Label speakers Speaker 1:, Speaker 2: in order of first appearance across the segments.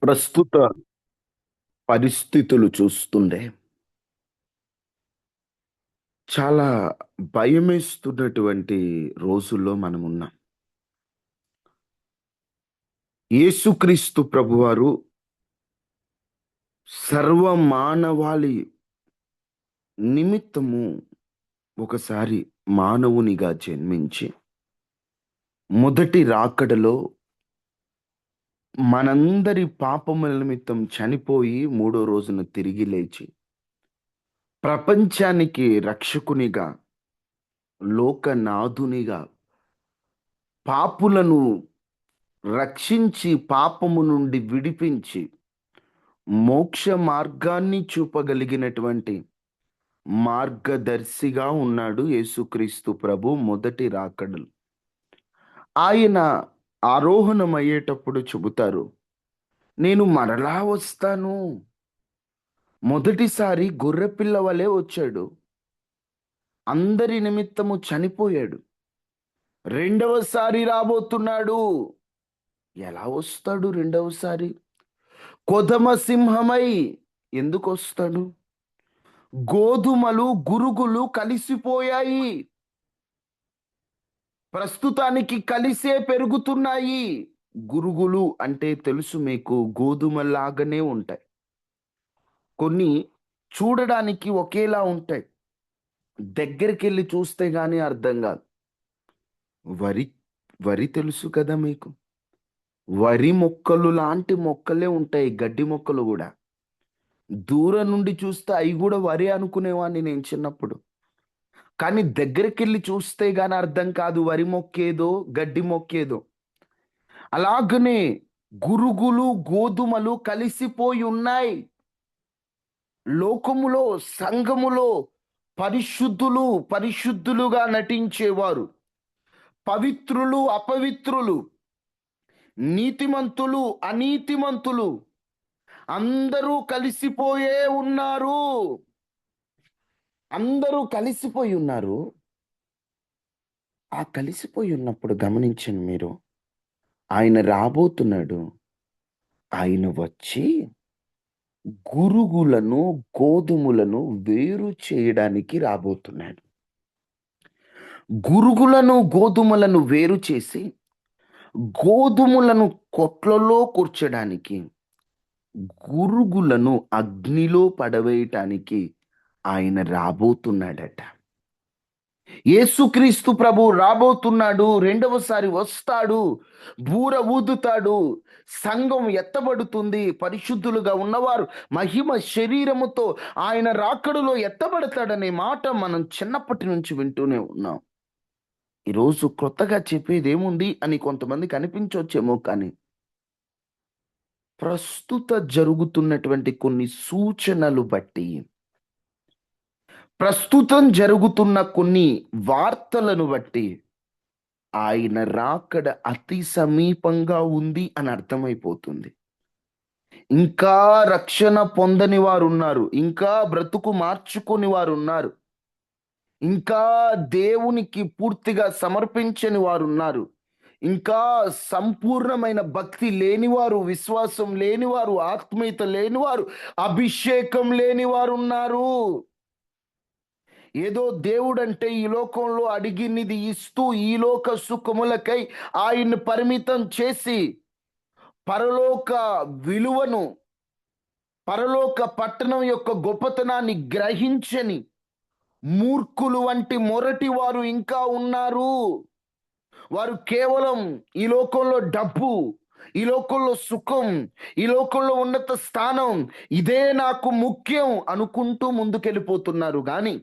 Speaker 1: ప్రస్తుత పరిస్థితులు చూస్తుండే చాలా భయమేస్తున్నటువంటి రోజుల్లో మనమున్నాం. యేసుక్రీస్తు ప్రభువారు సర్వ మానవాళి నిమిత్తము ఒకసారి మానవునిగా జన్మించి, మొదటి రాకడలో మనందరి పాపముల నిమిత్తం చనిపోయి, మూడో రోజున తిరిగి లేచి, ప్రపంచానికి రక్షకునిగా, లోకనాథునిగా, పాపులను రక్షించి, పాపము నుండి విడిపించి, మోక్ష మార్గాన్ని చూపగలిగినటువంటి మార్గదర్శిగా ఉన్నాడు యేసుక్రీస్తు ప్రభు మొదటి రాకడలు. ఆయన ఆరోహణమయ్యేటప్పుడు చెబుతారు, నేను మరలా వస్తాను. మొదటిసారి గొర్రెపిల్ల వలె వచ్చాడు, అందరి నిమిత్తము చనిపోయాడు. రెండవసారి రాబోతున్నాడు. ఎలా వస్తాడు రెండవసారి? కొదమ సింహమై. ఎందుకు వస్తాడు? గోధుమలు గురుగులు కలిసిపోయాయి, ప్రస్తుతానికి కలిసే పెరుగుతున్నాయి. గురుగులు అంటే తెలుసు మీకు, గోధుమలాగానే ఉంటాయి. కొన్ని చూడడానికి ఒకేలా ఉంటాయి, దగ్గరికి వెళ్ళి చూస్తే గానీ అర్థం కాదు. వరి వరి తెలుసు కదా మీకు. వరి మొక్కలు లాంటి మొక్కలే ఉంటాయి, గడ్డి మొక్కలు కూడా. దూరం నుండి చూస్తే అవి కూడా వరి అనుకునేవాడిని నేను చిన్నప్పుడు. కానీ దగ్గరికెళ్ళి చూస్తే గాని అర్థం కాదు వరి మొక్కేదో గడ్డి మొక్కేదో. అలాగనే గురుగులు గోధుమలు కలిసిపోయి ఉన్నాయి. లోకములో, సంఘములో పరిశుద్ధులుగా నటించేవారు, పవిత్రులు అపవిత్రులు, నీతిమంతులు అనీతిమంతులు అందరూ కలిసిపోయే ఉన్నారు. అందరూ కలిసిపోయి ఉన్నారు. ఆ కలిసిపోయి ఉన్నప్పుడు గమనించండి మీరు, ఆయన రాబోతున్నాడు. ఆయన వచ్చి గురుగులను గోధుమలను వేరు చేయడానికి రాబోతున్నాడు. గురుగులను గోధుమలను వేరు చేసి, గోధుమలను కొట్లలో కూర్చడానికి, గురుగులను అగ్నిలో పడవేయటానికి ఆయన రాబోతున్నాడట. యేసుక్రీస్తు ప్రభు రాబోతున్నాడు, రెండవసారి వస్తాడు, బూర ఊదుతాడు, సంఘం ఎత్తబడుతుంది. పరిశుద్ధులుగా ఉన్నవారు మహిమ శరీరముతో ఆయన రాకడలో ఎత్తబడతాడనే మాట మనం చిన్నప్పటి నుంచి వింటూనే ఉన్నాం. ఈరోజు కొత్తగా చెప్పేది ఏముంది అని కొంతమందికి అనిపించవచ్చేమో, కానీ ప్రస్తుత జరుగుతున్నటువంటి కొన్ని సూచనలు బట్టి, ప్రస్తుతం జరుగుతున్న కొన్ని వార్తలను బట్టి ఆయన రాకడ అతి సమీపంగా ఉంది అని అర్థమైపోతుంది. ఇంకా రక్షణ పొందని వారు ఉన్నారు, ఇంకా బ్రతుకు మార్చుకొని వారు ఉన్నారు, ఇంకా దేవునికి పూర్తిగా సమర్పించని వారు ఉన్నారు, ఇంకా సంపూర్ణమైన భక్తి లేనివారు, విశ్వాసం లేనివారు, ఆత్మీయత లేనివారు, అభిషేకం లేనివారు ఉన్నారు. ఏదో దేవుడంటే ఈ లోకంలో అడిగినది ఇస్తూ ఈ లోక సుఖములకై ఆయన్ని పరిమితం చేసి, పరలోక విలువను, పరలోక పట్టణం యొక్క గొప్పతనాన్ని గ్రహించని మూర్ఖులు వంటి మొరటి వారు ఇంకా ఉన్నారు. వారు కేవలం ఈ లోకంలో డబ్బు, ఈ లోకంలో సుఖం, ఈ లోకంలో ఉన్నత స్థానం, ఇదే నాకు ముఖ్యం అనుకుంటూ ముందుకెళ్ళిపోతున్నారు. కానీ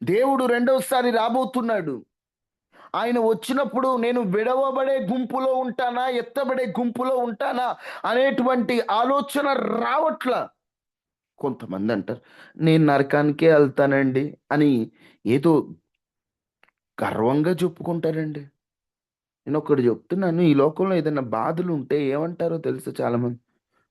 Speaker 1: దేవుడు రెండవసారి రాబోతున్నాడు. ఆయన వచ్చినప్పుడు నేను విడవబడే గుంపులో ఉంటానా, ఎత్తబడే గుంపులో ఉంటానా అనేటువంటి ఆలోచన రావట్ల. కొంతమంది అంటారు, నేను నరకానికే వెళ్తానండి అని ఏదో గర్వంగా చెప్పుకుంటారండి. నేను ఒకటి చెప్తున్నాను, ఈ లోకంలో ఏదైనా బాధలు ఉంటే ఏమంటారో తెలుసు చాలామంది.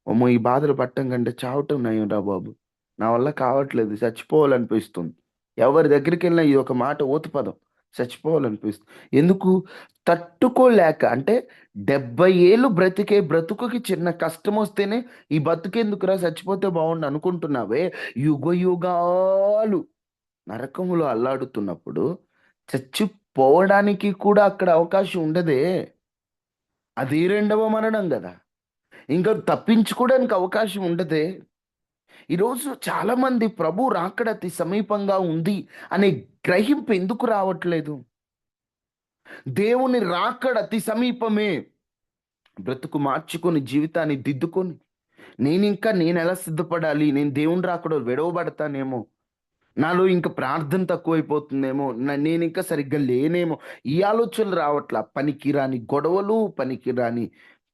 Speaker 1: అమ్మో, ఈ బాధలు పట్టం కంటే చావటం నయం రా బాబు, నా వల్ల కావట్లేదు, చచ్చిపోవాలనిపిస్తుంది. ఎవరి దగ్గరికి వెళ్ళినా ఈ ఒక మాట ఊత పదం, చచ్చిపోవాలనిపిస్తుంది. ఎందుకు? తట్టుకోలేక అంటే 70 ఏళ్ళు బ్రతికే బ్రతుకుకి చిన్న కష్టం వస్తేనే ఈ బతుకెందుకురా చచ్చిపోతే బాగుండు అనుకుంటున్నావే. యుగ యుగాలు నరకములో అల్లాడుతున్నప్పుడు చచ్చిపోవడానికి కూడా అక్కడ అవకాశం ఉండదే. అది రెండవ మరణం కదా. ఇంకా తప్పించుకోవడానికి అవకాశం ఉండదే. ఈరోజు చాలా మంది ప్రభు రాకడ అతి సమీపంగా ఉంది అనే గ్రహింపు ఎందుకు రావట్లేదు? దేవుని రాకడ అతి సమీపమే. బ్రతుకు మార్చుకొని జీవితాన్ని దిద్దుకొని నేను ఎలా సిద్ధపడాలి, నేను దేవుని రాకడ విడవబడతానేమో, నాలో ఇంకా ప్రార్థన తక్కువైపోతుందేమో, నేను ఇంకా సరిగ్గా లేనేమో, ఈ ఆలోచనలు రావట్లా. పనికిరాని గొడవలు, పనికిరాని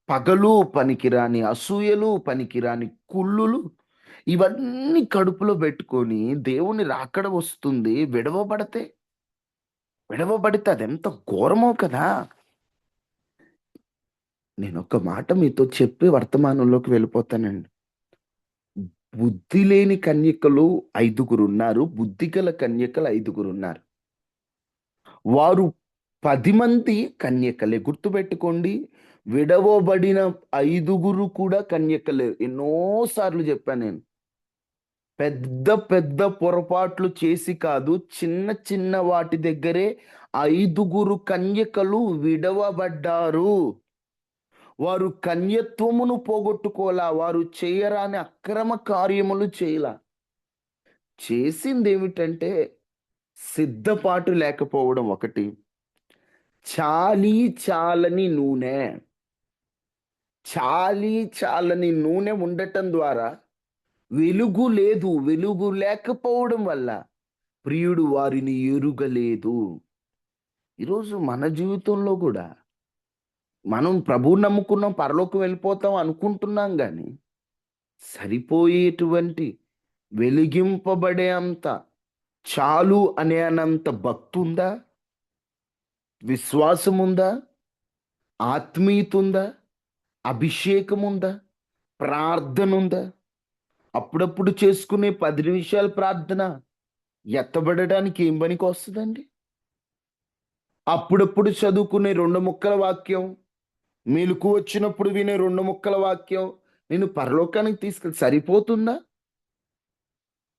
Speaker 1: పగలు, పనికిరాని అసూయలు, పనికిరాని కుళ్ళులు, ఇవన్నీ కడుపులో పెట్టుకొని దేవుని రాకడ వస్తుంది విడవబడితే అదెంత ఘోరమో కదా. నేను ఒక మాట మీతో చెప్పి వర్తమానంలోకి వెళ్ళిపోతానండి. బుద్ధి లేని కన్యకలు ఐదుగురున్నారు. బుద్ధి గల కన్యకలు ఐదుగురున్నారు. వారు 10 మంది కన్యకలే. గుర్తుపెట్టుకోండి. విడవబడిన ఐదుగురు కూడా కన్యకలే. ఎన్నో సార్లు చెప్పాను నేను. పెద్ద పెద్ద పొరపాట్లు చేసి కాదు, చిన్న చిన్న వాటి దగ్గరే ఐదుగురు కన్యకలు విడవబడ్డారు. వారు కన్యత్వమును పోగొట్టుకోలా. వారు చేయరాని అక్రమ కార్యములు చేయలా. చేసిందేమిటంటే సిద్ధపాటు లేకపోవడం ఒకటి. చాలీ చాలని నూనె. చాలీ చాలని నూనె ఉండటం ద్వారా వెలుగు లేదు. వెలుగు లేకపోవడం వల్ల ప్రియుడు వారిని ఎరుగలేదు. ఈరోజు మన జీవితంలో కూడా మనం ప్రభువుని నమ్ముకున్నాం, పరలోకం వెళ్ళిపోతాం అనుకుంటున్నాం గాని, సరిపోయేటువంటి వెలిగింపబడే అంత, చాలు అనేనంత భక్తుందా? విశ్వాసముందా? ఆత్మీయతుందా? అభిషేకముందా? ప్రార్థనుందా? అప్పుడప్పుడు చేసుకునే 10 నిమిషాల ప్రార్థన ఎత్తబడడానికి ఏం పనికొస్తదండి? అప్పుడప్పుడు చదువుకునే 2 ముక్కల వాక్యం, మెలుకువ వచ్చినప్పుడు వినే 2 ముక్కల వాక్యం నిన్ను పరలోకానికి సరిపోతుందా?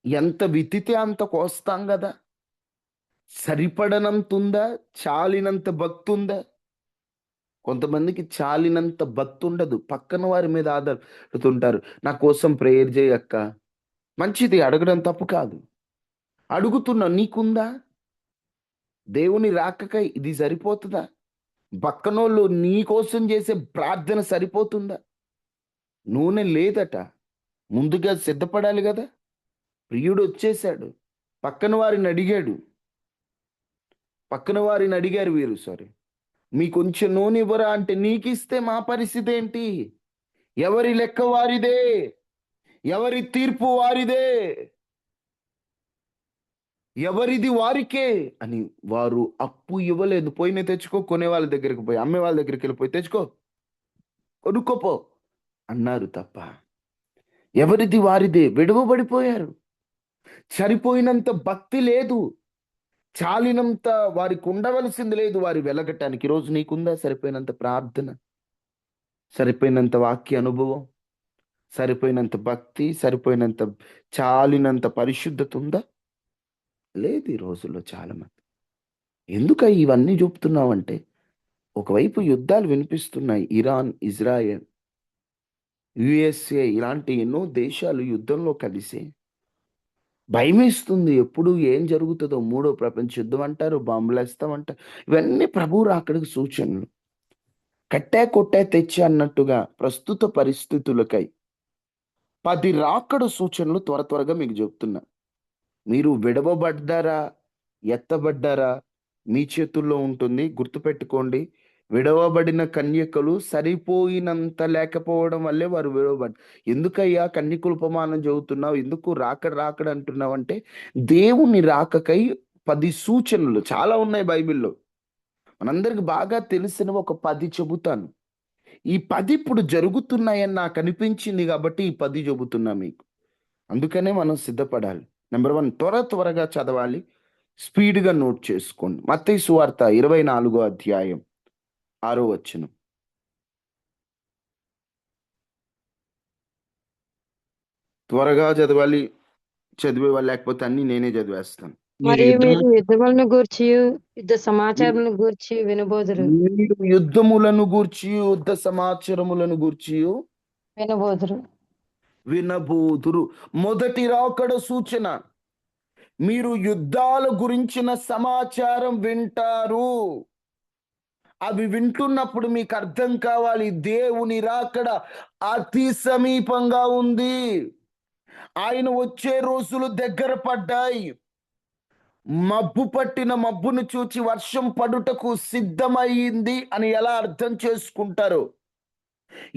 Speaker 1: ఎంత విత్తితే అంత కోస్తాం గదా! సరిపడనంతుందా? చాలినంత భక్తుందా? కొంతమందికి చాలినంత భక్తుండదు. పక్కన వారి మీద ఆధారపడుతుంటారు. నా కోసం ప్రేయర్ జేయక్క. మంచిది, అడగడం తప్పు కాదు. అడుగుతున్నా, నీకుందా? దేవుని రాకకై ఇది సరిపోతదా? పక్కనోళ్ళు నీ కోసం చేసే ప్రార్థన సరిపోతుందా? నూనె లేదట. ముందుగా సిద్ధపడాలి గదా! ప్రియుడొచ్చేసాడు. పక్కన వారిని అడిగాడు. పక్కన వారిని అడిగారు వీరు సారీ. "మీ కొంచెం నూనె ఇవ్వరా" అంటే, నీకిస్తే మా పరిస్థితేంటి? ఎవరి లెక్క వారిదే. ఎవరి తీర్పు వారిదే. ఎవరిది వారికే అని వారు అప్పు ఇవ్వలేదు. పోయిన తెచ్చుకో, కొనే వాళ్ళ దగ్గరికి పోయి, అమ్మే వాళ్ళ దగ్గరికెళ్ళిపోయి తెచ్చుకో, కొనుక్కోపో అన్నారు తప్ప, ఎవరిది వారిదే. విడువబడిపోయారు. సరిపోయినంత భక్తి లేదు. చాలినంత వారికి ఉండవలసింది లేదు వారి వెలగటానికి. ఈరోజు నీకుందా సరిపోయినంత ప్రార్థన? సరిపోయినంత వాక్య అనుభవం? సరిపోయినంత భక్తి? సరిపోయినంత చాలినంత పరిశుద్ధత ఉందా? లేదు ఈ రోజుల్లో చాలామంది. ఎందుకయి ఇవన్నీ చెప్తున్నావంటే, ఒకవైపు యుద్ధాలు వినిపిస్తున్నాయి. ఇరాన్, ఇజ్రాయెల్, యూఎస్ఏ ఇలాంటి ఎన్నో దేశాలు యుద్ధంలో కలిసి భయమేస్తుంది. ఎప్పుడు ఏం జరుగుతదో, మూడో ప్రపంచ యుద్ధం అంటారు, బాంబులేస్తామంటారు. ఇవన్నీ ప్రభువు రాకడకు సూచనలు. కట్టా కొట్టా తెచ్చా అన్నట్టుగా ప్రస్తుత పరిస్థితులకై 10 రాకడ సూచనలు త్వరగా మీకు చెప్తున్నా. మీరు విడవబడ్డారా? ఎత్తబడ్డారా? మీ చేతుల్లో ఉంటుంది. గుర్తుపెట్టుకోండి. విడవబడిన కన్యకలు సరిపోయినంత లేకపోవడం వల్లే వారు ఎందుకయ్యా కన్యకుల ఉపమానం చెబుతున్నావు? ఎందుకు రాకడ అంటున్నావంటే, దేవుని రాకకై 10 సూచనలు చాలా ఉన్నాయి బైబిల్‌లో. మనందరికి బాగా తెలిసినవి ఒక 10 చెబుతాను. ఈ 10 ఇప్పుడు జరుగుతున్నాయని నాకనిపించింది గాబట్టి ఈ 10 చెబుతున్నా మీకు. అందుకనే మనం సిద్ధపడాలి. నంబర్ 1 త్వరగా చదవాలి. స్పీడ్‌గా నోట్ చేసుకోండి. మత్తయి సువార్త 24 అధ్యాయం. 6వ వచనం. త్వరగా చదవాలి, చదివేవాళ్ళు, లేకపోతే అన్ని నేనే చదివేస్తాను. మీరు
Speaker 2: మరియు
Speaker 1: యుద్ధము
Speaker 2: మీరు యుద్ధములను గూర్చియు యుద్ధ సమాచారములను గూర్చి వినబోదురు
Speaker 1: మీరు యుద్ధములను గూర్చి, యుద్ధ సమాచారములను గూర్చి
Speaker 2: వినబోదురు.
Speaker 1: వినబోదురు. మొదటి రాకడ సూచన, మీరు యుద్ధాల గురించిన సమాచారం వింటారు. అవి వింటున్నప్పుడు మీకు అర్థం కావాలి, దేవుని రాకడ అతి సమీపంగా ఉంది. ఆయన వచ్చే రోజులు దగ్గర పడ్డాయి. మబ్బు పట్టిన మబ్బును చూచి వర్షం పడుటకు సిద్ధమయ్యింది అని ఎలా అర్థం చేసుకుంటారు?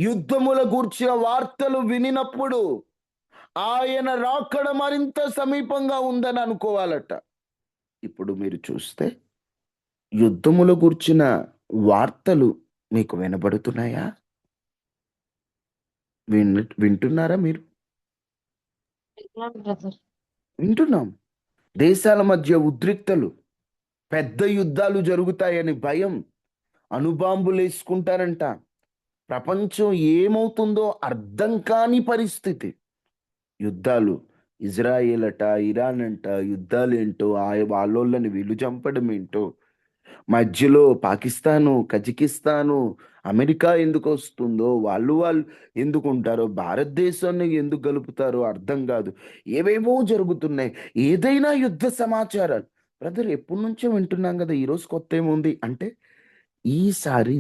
Speaker 1: యుద్ధముల గూర్చిన వార్తలు వినినప్పుడు ఆయన రాకడ మరింత సమీపంగా ఉందని అనుకోవాలట. ఇప్పుడు మీరు చూస్తే యుద్ధముల గూర్చిన వార్తలు మీకు వినబడుతున్నాయా? వింటున్నారా మీరు?
Speaker 2: వింటున్నాను బ్రదర్.
Speaker 1: వింటున్నాం. దేశాల మధ్య ఉద్రిక్తలు, పెద్ద యుద్ధాలు జరుగుతాయని భయం, అణుబాంబులు వేసుకుంటారంట. ప్రపంచం ఏమవుతుందో అర్థం కాని పరిస్థితి. యుద్ధాలు, ఇజ్రాయేల్ అట, ఇరాన్ అంట, యుద్ధాలు ఏంటో, వాళ్ళని వీళ్ళు చంపడం ఏంటో, మధ్యలో పాకిస్తాను, కజకిస్తాను, అమెరికా ఎందుకు వస్తుందో, వాళ్ళు ఎందుకు ఉంటారో, భారతదేశాన్ని ఎందుకు గలుపుతారో అర్థం కాదు. ఏవేవో జరుగుతున్నాయి. ఏదైనా యుద్ధ సమాచారాలు. బ్రదర్, ఎప్పటి నుంచో వింటున్నాం కదా, ఈరోజు కొత్త ఏముంది అంటే, ఈసారి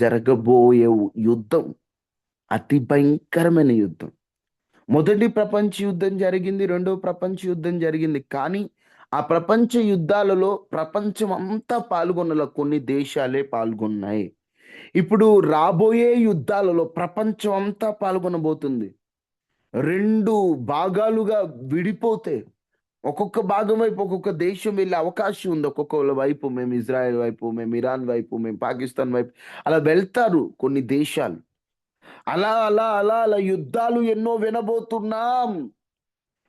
Speaker 1: జరగబోయే యుద్ధం అతి భయంకరమైన యుద్ధం. మొదటి ప్రపంచ యుద్ధం జరిగింది, రెండవ ప్రపంచ యుద్ధం జరిగింది, కానీ ఆ ప్రపంచ యుద్ధాలలో ప్రపంచం అంతా పాల్గొనల, కొన్ని దేశాలే పాల్గొన్నాయి. ఇప్పుడు రాబోయే యుద్ధాలలో ప్రపంచం అంతా పాల్గొనబోతుంది. 2 భాగాలుగా విడిపోతే, ఒక్కొక్క భాగం వైపు ఒక్కొక్క దేశం వెళ్ళే అవకాశం ఉంది. ఒక్కొక్క వైపు మేము ఇజ్రాయెల్ వైపు, మేము ఇరాన్ వైపు, మేము పాకిస్తాన్ వైపు అలా వెళ్తారు కొన్ని దేశాలు. అలా అలా అలా అలా యుద్ధాలు ఎన్నో వినబోతున్నాం,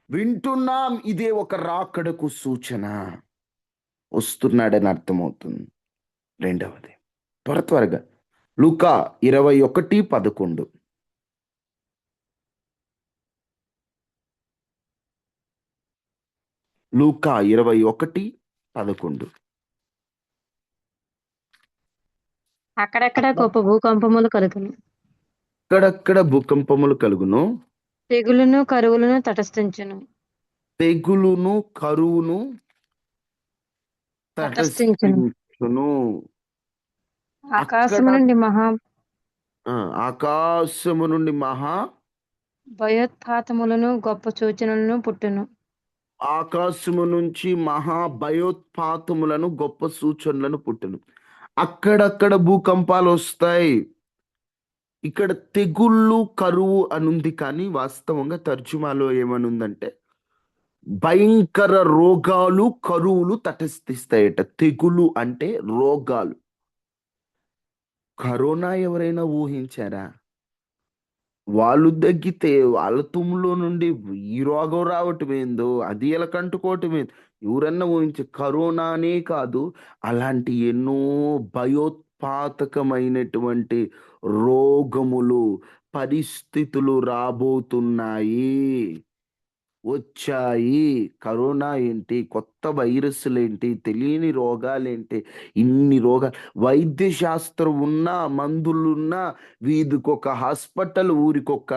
Speaker 1: వింటున్నాం. ఇదే ఒక రాకడకు సూచన. వస్తున్నాడని అర్థమవుతుంది. రెండవది, త్వరగా లూకా 21:11. లూకా 21:11.
Speaker 2: అక్కడక్కడ గొప్ప భూకంపములు కలుగును,
Speaker 1: అక్కడక్కడ భూకంపములు కలుగును,
Speaker 2: తెగులును కరువులను తటస్థించును.
Speaker 1: తెగులును కరువును
Speaker 2: తటస్థించును.
Speaker 1: తటస్థించును. అక్కడ
Speaker 2: ఆకాశము నుండి మహా
Speaker 1: ఆకాశము నుండి మహా
Speaker 2: భయోత్పాతములను గొప్ప సూచనలను పుట్టును.
Speaker 1: ఆకాశము నుంచి మహా భయోత్పాతములను, గొప్ప సూచనలను పుట్టును. అక్కడక్కడ భూకంపాలు వస్తాయి. ఇక్కడ తెగుళ్ళు కరువు అనుంది, కానీ వాస్తవంగా తర్జుమాలో ఏమనుందంటే భయంకర రోగాలు, కరువులు తటస్థిస్తాయట. తెగులు అంటే రోగాలు. కరోనా ఎవరైనా ఊహించారా? వాళ్ళు తగ్గితే వాళ్ళ తుమ్ములో నుండి ఈ రోగం రావటం ఏందో, అది ఎలా కంటుకోవటం ఏందో ఎవరన్నా ఊహించే? కరోనానే కాదు, అలాంటి ఎన్నో భయోత్పాతకమైనటువంటి రోగములు, పరిస్థితులు రాబోతున్నాయి, వచ్చాయి. కరోనా ఏంటి, కొత్త వైరస్లు ఏంటి, తెలియని రోగాలేంటి, ఇన్ని రోగాలు. వైద్య శాస్త్రం ఉన్నా, మందులున్నా, వీధికొక హాస్పిటల్, ఊరికొక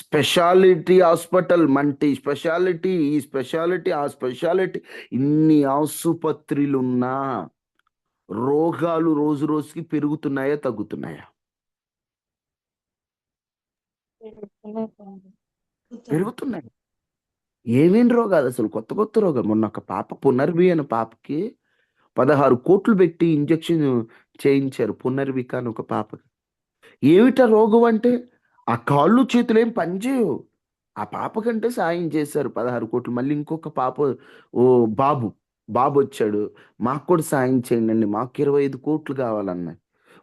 Speaker 1: స్పెషాలిటీ హాస్పిటల్, మంటి స్పెషాలిటీ, ఈ స్పెషాలిటీ, ఆ స్పెషాలిటీ, ఇన్ని ఆసుపత్రులున్నా రోగాలు రోజు రోజుకి పెరుగుతున్నాయా, తగ్గుతున్నాయా? పెరుగుతున్నాయి. ఏమేం రోగాలు అసలు, కొత్త కొత్త రోగాలు. మొన్న ఒక పాప, పునర్వి అనే పాపకి 16 కోట్లు పెట్టి ఇంజెక్షన్ చేయించారు, పునర్విక అని ఒక పాపకి. ఏమిటా రోగం అంటే, ఆ కాళ్ళు చేతులు ఏం పనిచేయవు. ఆ పాప కంటే సాయం చేశారు 16 కోట్లు. మళ్ళీ ఇంకొక పాప, ఓ బాబు బాబు వచ్చాడు, మాకు కూడా సాయం చేయండి అండి, మాకు 25 కోట్లు కావాలన్నాయి.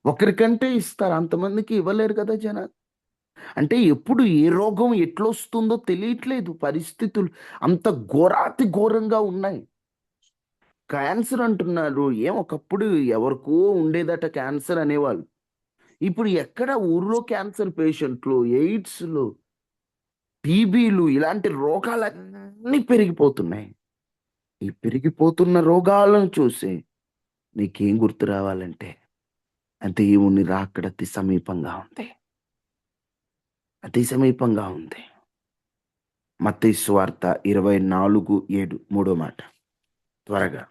Speaker 1: ఒకరికంటే ఇస్తారు, అంతమందికి ఇవ్వలేరు కదా జనాలు. అంటే ఎప్పుడు ఏ రోగం ఎట్లొస్తుందో తెలియట్లేదు. పరిస్థితులు అంత ఘోరాతి ఘోరంగా ఉన్నాయి. క్యాన్సర్ అంటున్నారు. ఒకప్పుడు ఎవరికో ఉండేదట క్యాన్సర్ అనేవాళ్ళు. ఇప్పుడు ఎక్కడ ఊర్లో క్యాన్సర్ పేషెంట్లు, ఎయిడ్స్‌లు, టీబీలు ఇలాంటి రోగాలన్నీ పెరిగిపోతున్నాయి. ఈ పెరిగిపోతున్న రోగాలను చూసి నీకేం గుర్తు రావాలంటే, దేవుని రాకడ అతి సమీపంగా ఉంది. అతి సమీపంగా ఉంది. మత్తయి సువార్త 24:7 మూడో మాట. త్వరగా.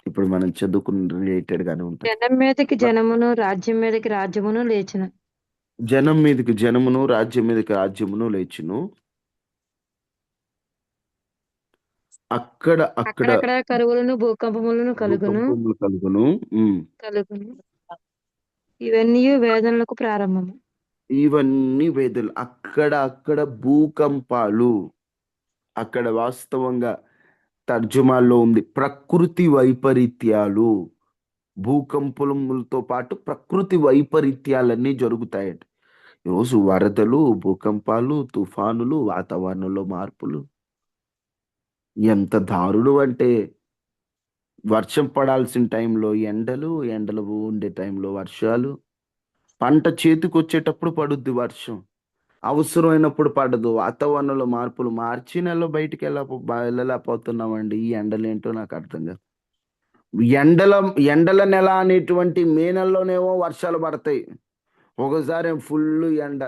Speaker 1: ఇప్పుడు మనం చదువుకున్న రిలేటెడ్ గానే ఉంటది.
Speaker 2: జనం మీదకి జనమును, రాజ్యం మీదకి రాజ్యమును లేచును.
Speaker 1: జనం మీదకి జనమును, రాజ్యం మీదకి రాజ్యమును లేచును. అక్కడ అక్కడ
Speaker 2: అక్కడక్కడ కరువులను, భూకంపములను కలుగును.
Speaker 1: భూకంపములు కలుగును. హ్మ్.
Speaker 2: కలుగును. ఇవన్నీ వేదనలకు ప్రారంభము.
Speaker 1: ఇవన్నీ వేదనలు. అక్కడ భూకంపాలు. అక్కడ వాస్తవంగా తర్జుమాల్లో ఉంది. ప్రకృతి వైపరీత్యాలు. భూకంపములతో పాటు ప్రకృతి వైపరీత్యాలన్నీ జరుగుతాయట. ఈరోజు వరదలు, భూకంపాలు, తుఫానులు, వాతావరణంలో మార్పులు ఎంత దారుణం అంటే వర్షం పడాల్సిన టైంలో ఎండలు, ఎండలు ఉండే టైంలో వర్షాలు, పంట చేతికొచ్చేటప్పుడు పడుద్ది వర్షం. అవసరమైనప్పుడు పడదు. వాతావరణంలో మార్పులు. మార్చి నెలలో వెళ్ళలేకపోతున్నామండి. ఈ ఎండలేంటో నాకు అర్థం కాదు. ఎండల ఎండల నెల అనేటువంటి మే నెలలోనేమో వర్షాలు పడతాయి. ఒకసారి ఫుల్ ఎండ.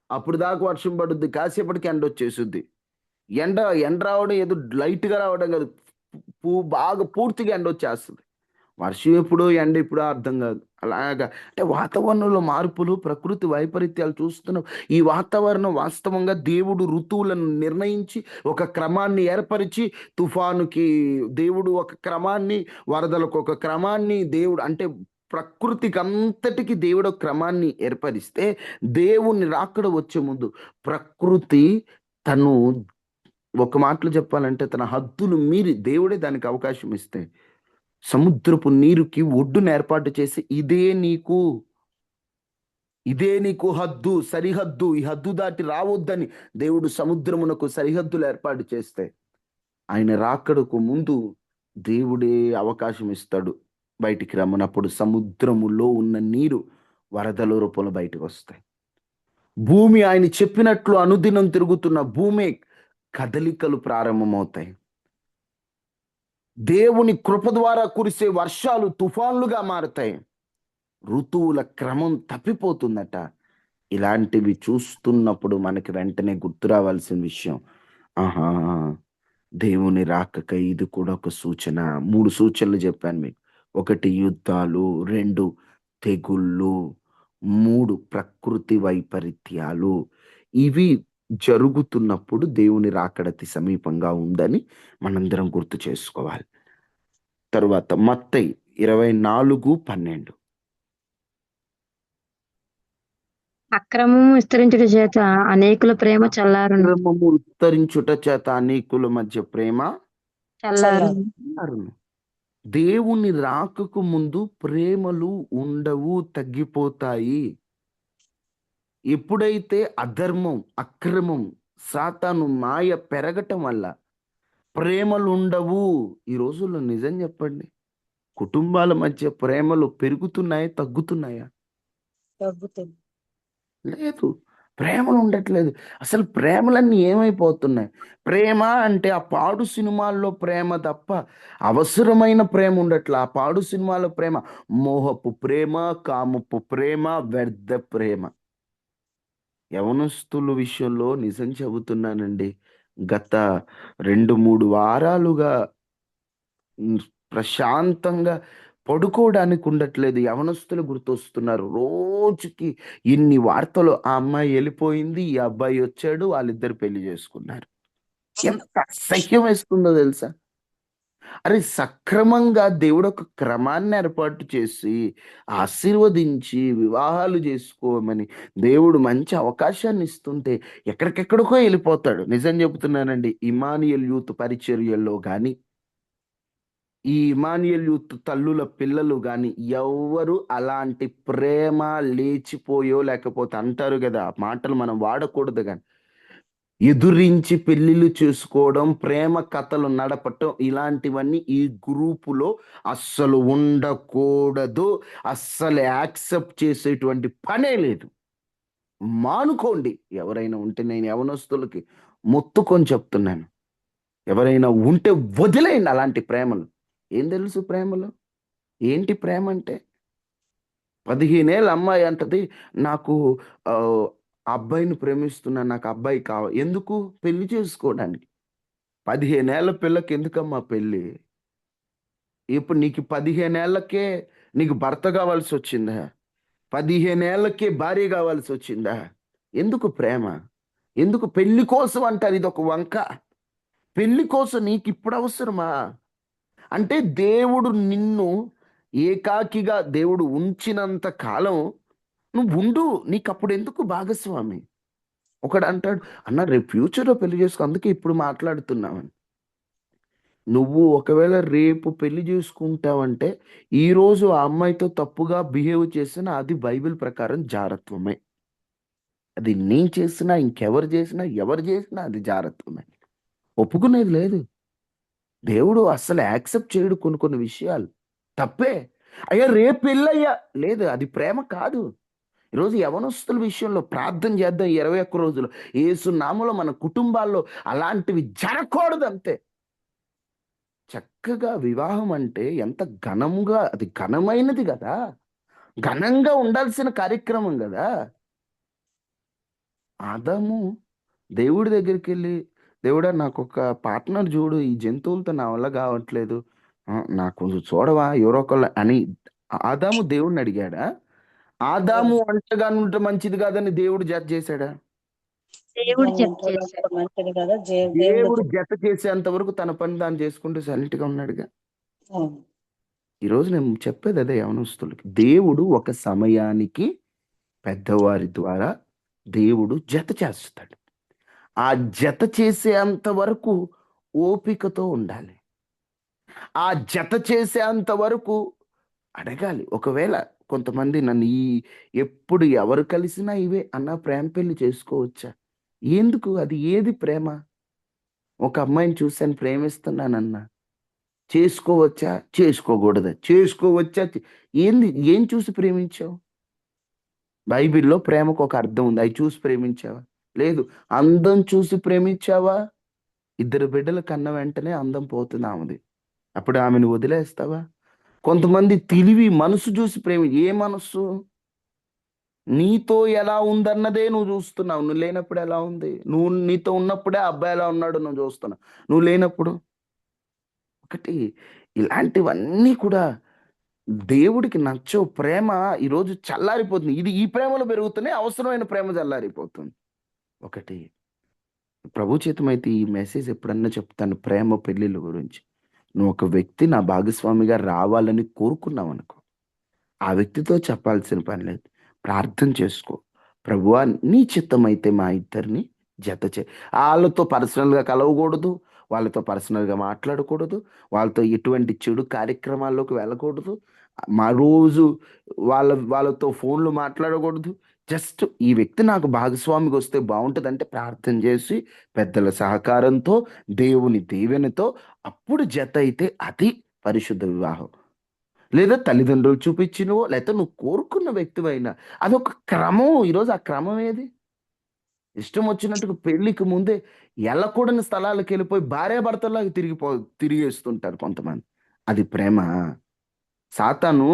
Speaker 1: అప్పుడు దాకా వర్షం పడుద్ది. కాసేపటికి ఎండొచ్చేసుద్ది. ఎండ ఎండ రావడం ఏదో లైట్‌గా రావడం కాదు. బాగా పూర్తిగా ఎండొచ్చేస్తది. వర్షం ఎప్పుడో, ఎండ ఎప్పుడో అర్థం కాదు. అలాగా అంటే వాతావరణంలో మార్పులు, ప్రకృతి వైపరీత్యాలు చూస్తున్నాం. ఈ వాతావరణం వాస్తవంగా దేవుడు ఋతువులను నిర్ణయించి, ఒక క్రమాన్ని ఏర్పరిచి, తుఫానుకి దేవుడు ఒక క్రమాన్ని, వరదలకు ఒక క్రమాన్ని దేవుడు అంటే ప్రకృతికంతటికి దేవుడు ఒక క్రమాన్ని ఏర్పరిస్తే, దేవుని రాకడ వచ్చే ముందు ప్రకృతి తను ఒక మాటలో చెప్పాలంటే తన హద్దులు మీరి దేవుడే దానికి అవకాశం ఇస్తే సముద్రపు నీరుకి ఒడ్డున ఏర్పాటు చేసి ఇదే నీకు హద్దు, సరిహద్దు, ఈ హద్దు దాటి రావద్దని దేవుడు సముద్రమునకు సరిహద్దులు ఏర్పాటు చేస్తే ఆయన రాకడకు ముందు దేవుడే అవకాశం ఇస్తాడు బయటికి రమ్మన్నప్పుడు సముద్రములో ఉన్న నీరు వరదల రూపంలో బయటకు వస్తాయి. భూమి ఆయన చెప్పినట్లు అనుదినం తిరుగుతున్న భూమి కదలికలు ప్రారంభమవుతాయి. దేవుని కృప ద్వారా కురిసే వర్షాలు తుఫాన్లుగా మారతాయి. ఋతువుల క్రమం తప్పిపోతుందట. ఇలాంటివి చూస్తున్నప్పుడు మనకి వెంటనే గుర్తు రావాల్సిన విషయం, ఆహా! దేవుని రాకకై ఇది కూడా ఒక సూచన. 3 సూచనలు చెప్పాను మీకు. 1 యుద్ధాలు, 2 తెగుళ్ళు, 3 ప్రకృతి వైపరీత్యాలు. ఇవి జరుగుతున్నప్పుడు దేవుని రాకడ అతి సమీపంగా ఉందని మనందరం గుర్తు చేసుకోవాలి. తరువాత మత్తయి 24:12.
Speaker 2: అక్రమము విస్తరించుట చేత అనేకుల ప్రేమ చల్లారును.
Speaker 1: అక్రమము విస్తరించుట చేత అనేకుల మధ్య ప్రేమ
Speaker 2: చల్లారును.
Speaker 1: చల్లారును. దేవుని రాకకు ముందు ప్రేమలు ఉండవు, తగ్గిపోతాయి. ఎప్పుడైతే అధర్మం, అక్రమం, సాతాను మాయ పెరగటం వల్ల ప్రేమలు ఉండవు. ఈ రోజుల్లో నిజం చెప్పండి, కుటుంబాల మధ్య ప్రేమలు పెరుగుతున్నాయా, తగ్గుతున్నాయా?
Speaker 2: తగ్గుతుంది.
Speaker 1: లేదు. ప్రేమలు ఉండట్లేదు. అసలు ప్రేమలన్నీ ఏమైపోతున్నాయి? ప్రేమ అంటే ఆ పాడు సినిమాల్లో ప్రేమ తప్ప అవసరమైన ప్రేమ ఉండట్లా. ఆ పాడు సినిమాలో ప్రేమ మోహపు ప్రేమ, కామపు ప్రేమ, వ్యర్థ ప్రేమ. యవనస్తుల విషయంలో నిజం చెబుతున్నానండి. గత 2, 3 వారాలుగా ప్రశాంతంగా పడుకోవడానికి ఉండట్లేదు. యవనస్తులు గుర్తొస్తున్నారు. రోజుకి ఇన్ని వార్తలు. ఆ అమ్మాయి వెళ్ళిపోయింది, ఈ అబ్బాయి వచ్చాడు, వాళ్ళిద్దరు పెళ్లి చేసుకున్నారు. ఎంత అసహ్యం వేస్తుందో తెలుసా? అరే సక్రమంగా దేవుడు ఒక క్రమాన్ని ఏర్పాటు చేసి ఆశీర్వదించి వివాహాలు చేసుకోమని దేవుడు మంచి అవకాశాన్ని ఇస్తుంటే ఎక్కడికెక్కడికో వెళ్ళిపోతాడు. నిజం చెబుతున్నానండి. ఇమానియల్ యూత్ పరిచర్యల్లో కానీ, ఈ ఇమానియల్ యూత్ తల్లుల పిల్లలు గాని ఎవ్వరు అలాంటి ప్రేమ లేచిపోయో లేకపోతే అంటారు కదా, ఆ మాటలు మనం వాడకూడదు గాని ఎదురించి పెళ్ళిళ్ళు చేసుకోవడం, ప్రేమ కథలు నడపటం ఇలాంటివన్నీ ఈ గ్రూపులో అస్సలు ఉండకూడదు. అస్సలు యాక్సెప్ట్ చేసేటువంటి పనే లేదు. మానుకోండి. ఎవరైనా ఉంటే నేను యవనస్తులకి మొత్తుకొని చెప్తున్నాను. ఎవరైనా ఉంటే వదిలేయండి అలాంటి ప్రేమలు. ఏం తెలుసు ప్రేమలు? ఏంటి ప్రేమంటే? 15 ఏళ్ల అమ్మాయి అంటది, నాకు ఆహ్, అబ్బాయిని ప్రేమిస్తున్నాను. నాకు అబ్బాయి ఎందుకు? పెళ్లి చేసుకోవడానికి. 15 ఏళ్ల పిల్లకి ఎందుకమ్మా పెళ్లి? ఇప్పుడు నీకు 15 ఏళ్లకే నీకు భర్త కావాల్సొచ్చిందా? 15 ఏళ్లకే భార్య కావాల్సొచ్చిందా? ఎందుకు ప్రేమ? ఎందుకు పెళ్లి కోసం అంటారు ఇదొక వంక. పెళ్లి కోసం నీకిప్పుడు అవసరమా? అంటే దేవుడు నిన్ను ఏకాకిగా దేవుడు ఉంచినంత కాలం నువ్వుండు. నీకప్పుడెందుకు భాగస్వామి? ఒకడంటాడు, "అన్న రేపు ఫ్యూచర్‌లో పెళ్లి చేసుకో అందుకే ఇప్పుడు మాట్లాడుతున్నామని." నువ్వు ఒకవేళ రేపు పెళ్లి జేసుకుంటావంటే, ఈరోజు ఆ అమ్మాయితో తప్పుగా బిహేవ్ చేసినా అది బైబిల్ ప్రకారం జారత్వమే. అది నేను చేసినా, ఇంకెవరు జేసినా, ఎవరు జేసినా అది జారత్వమే. ఒప్పుకునేది లేదు. దేవుడు అస్సలు యాక్సెప్ట్ చేయడు కొన్ని కొన్ని విషయాలు. తప్పే. అయ్యా రేపు పెళ్ళయ్యా లేదు అది ప్రేమ కాదు. ఈరోజు యవ్వనస్తుల విషయంలో ప్రార్థన చేద్దాం ఈ 21 రోజులు. యేసు నామములో మన కుటుంబాల్లో అలాంటివి జరగకూడదంతే. చక్కగా వివాహం అంటే ఎంత ఘనంగా అది ఘనమైనది గదా! ఘనంగా ఉండాల్సిన కార్యక్రమం గదా! ఆదాము దేవుడి దగ్గరికెళ్ళి, దేవుడా నాకొక పార్ట్‌నర్ జూడు. ఈ జంతువులతో నా వల్ల గావట్లేదు. నాకు కొంచెం చూడవా ఎవరో ఒకళ్ళు అని ఆదాము దేవుడినడిగాడా? ఆదాము
Speaker 3: లేదు.
Speaker 1: ఒంటరిగానే ఉంటే మంచిది గాదని దేవుడు జడ్జ్ జేసాడా?
Speaker 2: దేవుడు జడ్జ్
Speaker 3: ఒంటరిగా
Speaker 2: చేశాడు.
Speaker 3: ఉండడం మంచిది కదా. దేవుడు
Speaker 1: దేవుడు జత చేసేంత వరకు తన పని తాను చేసుకుంటూ సైలెంట్‌గా ఉన్నాడుగా.
Speaker 3: అవును.
Speaker 1: ఈరోజు నేను చెప్పేది అదే యవనస్తులకి. దేవుడు ఒక సమయానికి పెద్దవారి ద్వారా దేవుడు జత చేస్తాడు. ఆ జత చేసేంత వరకు ఓపికతో ఉండాలి. ఆ జత చేసేంత వరకు అడగాలి. ఒకవేళ కొంతమంది నన్ను ఎప్పుడు ఎవరు కలిసినా ఇవే అన్న ప్రేమ పెళ్లి చేసుకోవచ్చా? ఎందుకు? అది ఏది ప్రేమ? ఒక అమ్మాయిని చూసాను ప్రేమిస్తున్నానన్నా. చేసుకోవచ్చా? చేసుకోకూడదా? చేసుకోవచ్చా? ఏం చూసి ప్రేమించావు? బైబిల్‌లో ప్రేమకు ఒక అర్థం ఉంది. అయి చూసి ప్రేమించావా? లేదు. అందం చూసి ప్రేమించావా? ఇద్దరు బిడ్డలు కన్న వెంటనే అందం పోతుంది ఆమెది. అప్పుడు ఆమెను వదిలేస్తావా? కొంతమంది తెలివి మనసు చూసి ఏ మనస్సు? నీతో ఎలా ఉందన్నదే నువ్వు చూస్తున్నావు. నువ్వు లేనప్పుడు ఎలా ఉంది? నువ్వు నీతో ఉన్నప్పుడే ఆ అబ్బాయి ఎలా ఉన్నాడో నువ్వు చూస్తున్నావు. నువ్వు లేనప్పుడు? ఒకటి ఇలాంటివన్నీ కూడా దేవుడికి నచ్చవు. ప్రేమ ఈరోజు చల్లారిపోతుంది. ఈ ప్రేమలో పెరుగుతూనే అవసరమైన ప్రేమ చల్లారిపోతుంది. ఒకటి ప్రభుచితమైతే ఈ మెసేజ్ ఎప్పుడన్నా చెప్తాను ప్రేమ పెళ్ళిళ్ళ గురించి. నువ్వు ఒక వ్యక్తి నా భాగస్వామిగా రావాలని కోరుకున్నావనుకో, ఆ వ్యక్తితో చెప్పాల్సిన పని లేదు. ప్రార్థన చేసుకో. ప్రభువా నీ చిత్తమైతే మా ఇద్దరిని జత చే ఆళ్ళతో పర్సనల్‌గా కలవకూడదు. వాళ్ళతో పర్సనల్‌గా మాట్లాడకూడదు. వాళ్ళతో ఎటువంటి చెడు కార్యక్రమాల్లోకి వెళ్ళకూడదు. రోజు వాళ్ళతో ఫోన్‌లు మాట్లాడకూడదు. జస్ట్ ఈ వ్యక్తి నాకు భాగస్వామిగొస్తే బావుంటదంటే ప్రార్థన చేసి, పెద్దల సహకారంతో, దేవుని దీవెనతో అప్పుడు జతైతే అది పరిశుద్ధ వివాహం. లేదా తల్లిదండ్రులు చూపించినవో, లేతే నువ్వు కోరుకున్న వ్యక్తివైనా అదొక క్రమం. ఈరోజు ఆ క్రమం ఏది? ఇష్టం వచ్చినట్టుగా పెళ్ళికి ముందే ఎళ్ళకూడని స్థలాలకెళ్ళిపోయి భార్యాభర్తల్లాగా తిరిగేస్తుంటారు కొంతమంది. అది ప్రేమా? సాతాను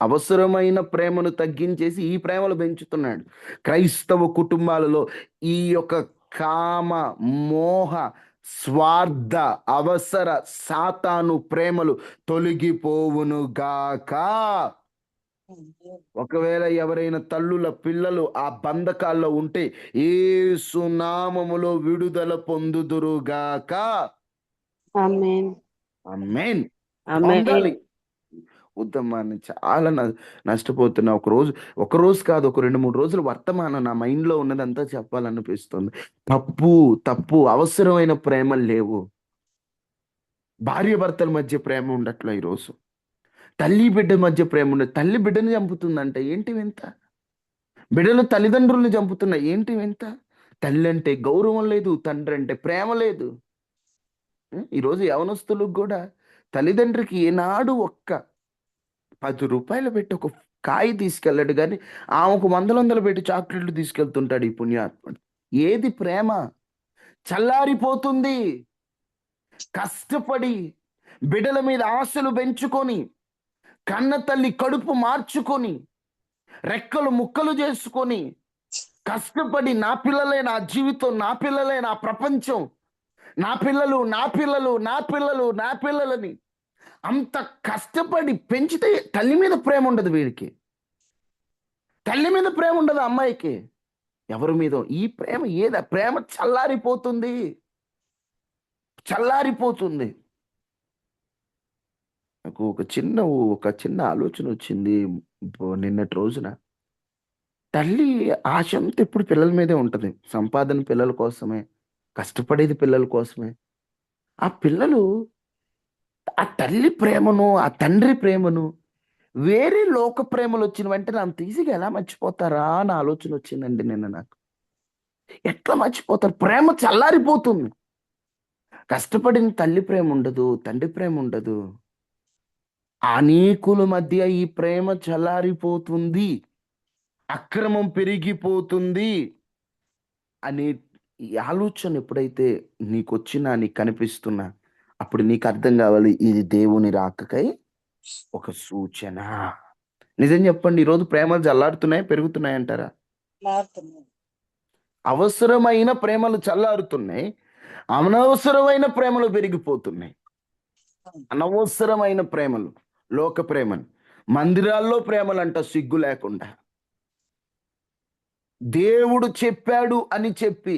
Speaker 1: అవసరమైన ప్రేమను తగ్గించేసి ఈ ప్రేమలు పెంచుతున్నాడు. క్రైస్తవ కుటుంబాలలో ఈ యొక్క కామ, మోహ, స్వార్థ, అవసర, సాతాను ప్రేమలు తొలగిపోవును గాక. ఒకవేళ ఎవరైనా తల్లుల పిల్లలు ఆ బంధకాల్లో ఉంటే యేసు నామములో విడుదల పొందుదురు గాక.
Speaker 2: ఆమేన్.
Speaker 1: ఆమేన్.
Speaker 2: ఆమేన్.
Speaker 1: పొందాలి. వద్దమ్మా! నేను చాలా నష్టపోతున్నా. ఒకరోజు కాదు. ఒక 2, 3 రోజులు వర్తమానం నా మైండ్‌లో ఉన్నదంతా చెప్పాలనిపిస్తుంది. తప్పు, తప్పు. అవసరమైన ప్రేమలు లేవు. భార్యాభర్తల మధ్య ప్రేమ ఉండట్లా ఈరోజు. తల్లి, బిడ్డ మధ్య ప్రేమ ఉండదు. తల్లి బిడ్డని చంపుతుందంట. ఏంటి వింత? బిడ్డలు తల్లిదండ్రుల్ని చంపుతున్నాయి. ఏంటి వింత? తల్లి అంటే గౌరవం లేదు, తండ్రి అంటే ప్రేమ లేదు. ఈరోజు యవనస్తులకు కూడా తల్లిదండ్రికి ఏనాడు ఒక్క 10 రూపాయలు పెట్టి ఒక కాయ తీసుకెళ్ళాడు కానీ ఆమెకు వందలు పెట్టి చాక్లెట్లు తీసుకెళ్తుంటాడు ఈ పుణ్యాత్ముడు. ఏది ప్రేమ? చల్లారిపోతుంది. కష్టపడి బిడల మీద ఆశలు పెంచుకొని, కన్న తల్లి కడుపు మార్చుకొని, రెక్కలు ముక్కలు చేసుకొని, కష్టపడి నా పిల్లలే నా జీవితం, నా పిల్లలే నా ప్రపంచం, నా పిల్లలు నా పిల్లలు నా పిల్లలు నా పిల్లలని అంత కష్టపడి పెంచితే తల్లి మీద ప్రేమ ఉండదు వీడికి. తల్లి మీద ప్రేమ ఉండదు అమ్మాయికి. ఎవరి మీద ఈ ప్రేమ? ఏదా ప్రేమ? చల్లారిపోతుంది, చల్లారిపోతుంది. నాకు ఒక చిన్న ఆలోచన వచ్చింది నిన్నటి రోజున. తల్లి ఆశ అంతా ఎప్పుడు పిల్లల మీదే ఉంటది. సంపాదన పిల్లల కోసమే, కష్టపడేది పిల్లల కోసమే. ఆ పిల్లలు ఆ తల్లి ప్రేమను, ఆ తండ్రి ప్రేమను, వేరే లోక ప్రేమలు వచ్చిన వెంటనే అంత ఈజీగా ఎలా మర్చిపోతారా అని ఆలోచన వచ్చిందండి నిన్న నాకు. ఎట్లా మర్చిపోతారు? ప్రేమ చల్లారిపోతుంది. కష్టపడిన తల్లి ప్రేమ ఉండదు, తండ్రి ప్రేమ ఉండదు. అనేకుల మధ్య ఈ ప్రేమ చల్లారిపోతుంది, అక్రమం పెరిగిపోతుంది అనే ఈ ఆలోచన ఎప్పుడైతే నీకొచ్చినా, నీకు కనిపిస్తున్నా, అప్పుడు నీకు అర్థం కావాలి ఇది దేవుని రాకకై ఒక సూచన. నిజం చెప్పండి, ఈరోజు ప్రేమలు చల్లారుతున్నాయి, పెరుగుతున్నాయి అంటారా?
Speaker 3: మారుతున్నాయి.
Speaker 1: అవసరమైన ప్రేమలు చల్లారుతున్నాయి, అనవసరమైన ప్రేమలు పెరిగిపోతున్నాయి. అనవసరమైన ప్రేమలు, లోక ప్రేమలు, మందిరాల్లో ప్రేమలంట సిగ్గు లేకుండా, దేవుడు చెప్పాడు అని చెప్పి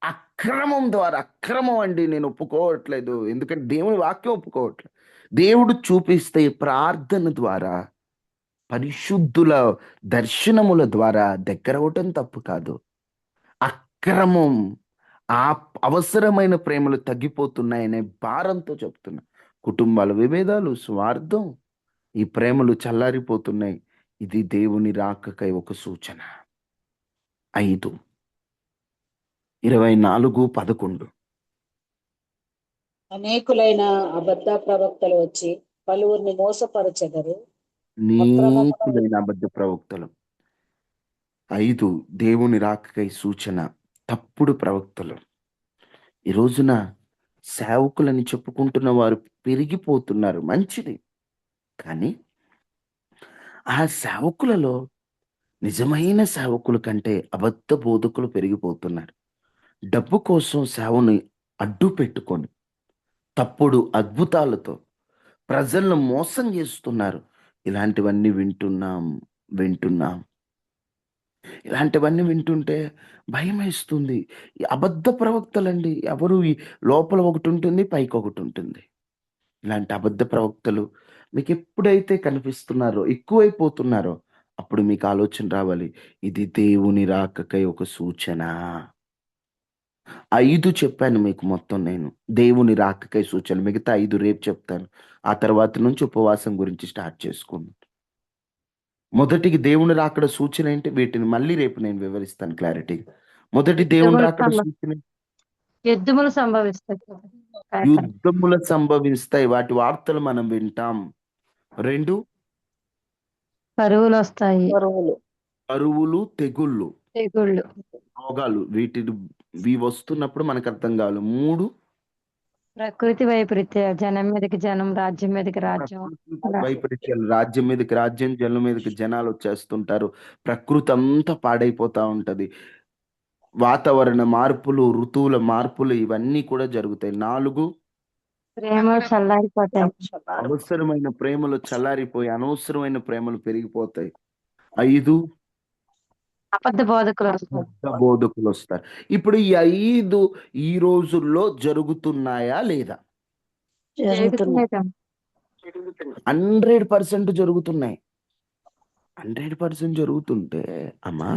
Speaker 1: అక్రమం ద్వారా, అక్రమం అండి నేను ఒప్పుకోవట్లేదు, ఎందుకంటే దేవుని వాక్యం ఒప్పుకోవట్లేదు. దేవుడు చూపిస్తే ప్రార్థన ద్వారా, పరిశుద్ధుల దర్శనముల ద్వారా దగ్గరవటం తప్పు కాదు. అక్రమం, ఆ అవసరమైన ప్రేమలు తగ్గిపోతున్నాయనే భారంతో చెప్తున్నా. కుటుంబాల విభేదాలు, స్వార్థం, ఈ ప్రేమలు చల్లారిపోతున్నాయి. ఇది దేవుని రాకకై ఒక సూచన. 5:24-11
Speaker 3: అనేకులైన అబద్ధ ప్రవక్తలు వచ్చి పలువురిని మోసపరచెదరు.
Speaker 1: నీకులైన అబద్ధ ప్రవక్తలు. 5 దేవుని రాకకై సూచన, తప్పుడు ప్రవక్తలు. ఈ రోజున సేవకులని చెప్పుకుంటున్న వారు పెరిగిపోతున్నారు, మంచిది. కానీ ఆ సేవకులలో నిజమైన సేవకుల కంటే అబద్ధ బోధకులు పెరిగిపోతున్నారు. డబ్బు కోసం సేవని అడ్డు పెట్టుకొని తప్పుడు అద్భుతాలతో ప్రజలను మోసం చేస్తున్నారు. ఇలాంటివన్నీ వింటున్నాం. ఇలాంటివన్నీ వింటుంటే భయమేస్తుంది. ఈ అబద్ధ ప్రవక్తలండి, ఎవరు లోపల ఒకటి ఉంటుంది, పైకి ఒకటి ఉంటుంది. ఇలాంటి అబద్ధ ప్రవక్తలు మీకు ఎప్పుడైతే కనిపిస్తున్నారో, ఎక్కువైపోతున్నారో, అప్పుడు మీకు ఆలోచన రావాలి ఇది దేవుని రాకకై ఒక సూచన. 5 చెప్పాను మీకు మొత్తం నేను, దేవుని రాకకై సూచన. మిగతా 5 రేపు చెప్తాను. ఆ తర్వాత నుంచి ఉపవాసం గురించి స్టార్ట్ చేసుకుందాం. మొదటికి దేవుని రాకడ సూచన ఏంటి? వీటిని మళ్ళీ రేపు నేను వివరిస్తాను క్లారిటీగా. మొదటి దేవుని రాకడ సూచన,
Speaker 2: యుద్ధములు సంభవిస్తాయి.
Speaker 1: యుద్ధములు సంభవిస్తాయి, వాటి వార్తలు మనం వింటాం. 2
Speaker 2: కరువులు వస్తాయి,
Speaker 1: కరువులు, తెగుళ్ళు,
Speaker 2: తెగుళ్ళు,
Speaker 1: రోగాలు, ఇవి వస్తున్నప్పుడు మనకు అర్థం కావాలి. 3
Speaker 2: ప్రకృతి వైపరీత్యాలు, జనం మీదకి జనం, రాజ్యం మీదకి రాజ్యం.
Speaker 1: వైపరీత్యాలు, రాజ్యం మీదకి రాజ్యం, జనం మీదకి జనాలు వచ్చేస్తుంటారు. ప్రకృతి అంతా పాడైపోతా ఉంటది. వాతావరణ మార్పులు, ఋతువుల మార్పులు, ఇవన్నీ కూడా జరుగుతాయి. 4
Speaker 2: ప్రేమలు చల్లారిపోతాయి,
Speaker 1: అవసరమైన ప్రేమలు చల్లారిపోయి అనవసరమైన ప్రేమలు పెరిగిపోతాయి. 5
Speaker 2: అబద్ధ బోధకులు వస్తారు.
Speaker 1: బోధకులు వస్తారు. ఇప్పుడు ఈ 5 ఈ రోజుల్లో జరుగుతున్నాయా లేదా?
Speaker 3: జరుగుతున్నాయి.
Speaker 1: 100% జరుగుతున్నాయి. 100% జరుగుతుంటే అమ్మా,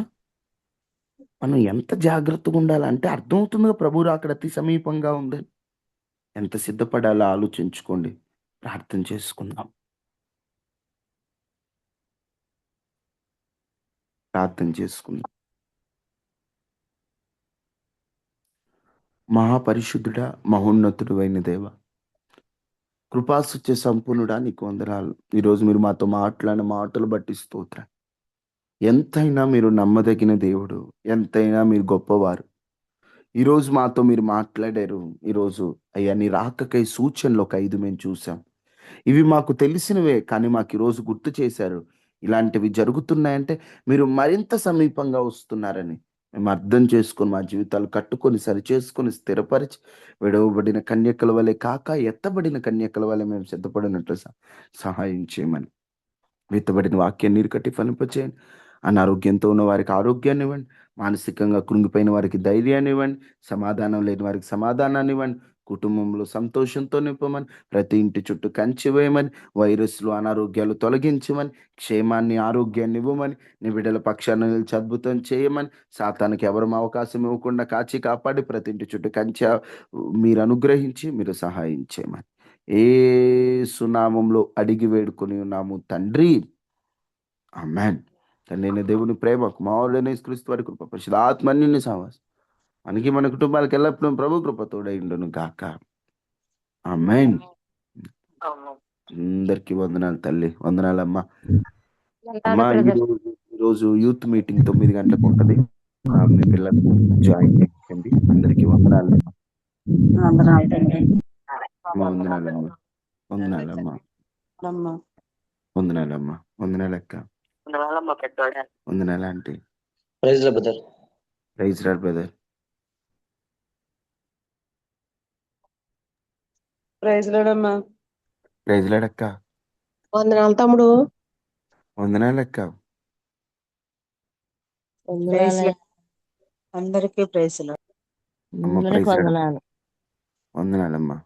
Speaker 1: మనం ఎంత జాగ్రత్తగా ఉండాలంటే అర్థమవుతుందిగా, ప్రభు రాకడ అతి సమీపంగా ఉందని. ఎంత సిద్ధపడాలో ఆలోచించుకోండి. ప్రార్థన చేసుకుందాం. ప్రార్థన చేసుకుందాం. మహాపరిశుద్ధుడా, మహోన్నతుడు అయిన దేవ, కృపాసత్య సంపూర్ణుడా, నీకు వందనాలు. ఈరోజు మీరు మాతో మాట్లాడిన మాటలు బట్టి స్తోత్రం. ఎంతైనా మీరు నమ్మదగిన దేవుడు, ఎంతైనా మీరు గొప్పవారు. ఈరోజు మాతో మీరు మాట్లాడారు. ఈరోజు అయ్యా నీ రాకకై సూచనలు ఒక 5 మేము చూసాం. ఇవి మాకు తెలిసినవే, కానీ మాకు ఈరోజు గుర్తు చేశారు. ఇలాంటివి జరుగుతున్నాయంటే మీరు మరింత సమీపంగా వస్తున్నారని మేము అర్థం చేసుకొని మా జీవితాలు కట్టుకొని సరిచేసుకొని స్థిరపరిచి విడవబడిన కన్యకల వలె కాక ఎత్తబడిన కన్యకల వలె మేము సిద్ధపడినట్లు సహాయం చేయమని, విత్తబడిన వాక్యాన్ని నీరు కట్టి ఫలింపచేయండి. అనారోగ్యంతో ఉన్న వారికి ఆరోగ్యాన్ని ఇవ్వండి, మానసికంగా కృంగిపోయిన వారికి ధైర్యాన్ని ఇవ్వండి, సమాధానం లేని వారికి సమాధానాన్ని ఇవ్వండి, కుటుంబంలో సంతోషంతో నింపమని, ప్రతి ఇంటి చుట్టూ కంచి వేయమని, వైరస్లు అనారోగ్యాలు తొలగించమని, క్షేమాన్ని ఆరోగ్యాన్ని ఇవ్వమని, నీ బిడ్డల పక్షాన నిలిచి అద్భుతం చేయమని, సాతానికి ఎవరు అవకాశం ఇవ్వకుండా కాచి కాపాడి ప్రతి ఇంటి చుట్టూ కంచె మీరు అనుగ్రహించి మీరు సహాయం చేయమని యేసు నామములో అడిగి వేడుకొని ఉన్నాము తండ్రి, ఆమేన్. తండ్రి దేవుని ప్రేమ, కుమారుడైన యేసుక్రీస్తు వారి కృప, పరిశుద్ధాత్మన్యుని సహవాసం మనకి మన కుటుంబాలకు ఎల్లప్పుడూ ప్రభు కృప తోడైండును గాక. ఆమేన్. అందరికీ వందనాలు తల్లి, వందనాలమ్మా. అమ్మా, ఈరోజు యూత్ మీటింగ్ 9 గంటలకు ఉంటుంది. మీ పిల్లలు జాయిన్ చేయండి. అందరికీ వందనాలు.
Speaker 3: వందనాలు తండ్రి.
Speaker 1: వందనాలమ్మా, వందనాలమ్మా,
Speaker 3: అమ్మా.
Speaker 1: వందనాలమ్మా, వందనాలక్క, వందనాలు aunty.
Speaker 4: Praise Lord brother.
Speaker 1: Praise Lord brother.
Speaker 3: Praise Lord అమ్మా.
Speaker 1: ప్రైజ్ లార్డ్ అక్క.
Speaker 5: వందనాలు తమ్ముడు.
Speaker 1: వందనాలక్క.
Speaker 3: Praise Lord. అందరికీ ప్రైజ్ లార్డ్.
Speaker 1: అమ్మ ప్రైజ్ లార్డ్.
Speaker 5: వందనాలు.
Speaker 1: వందనాలమ్మా.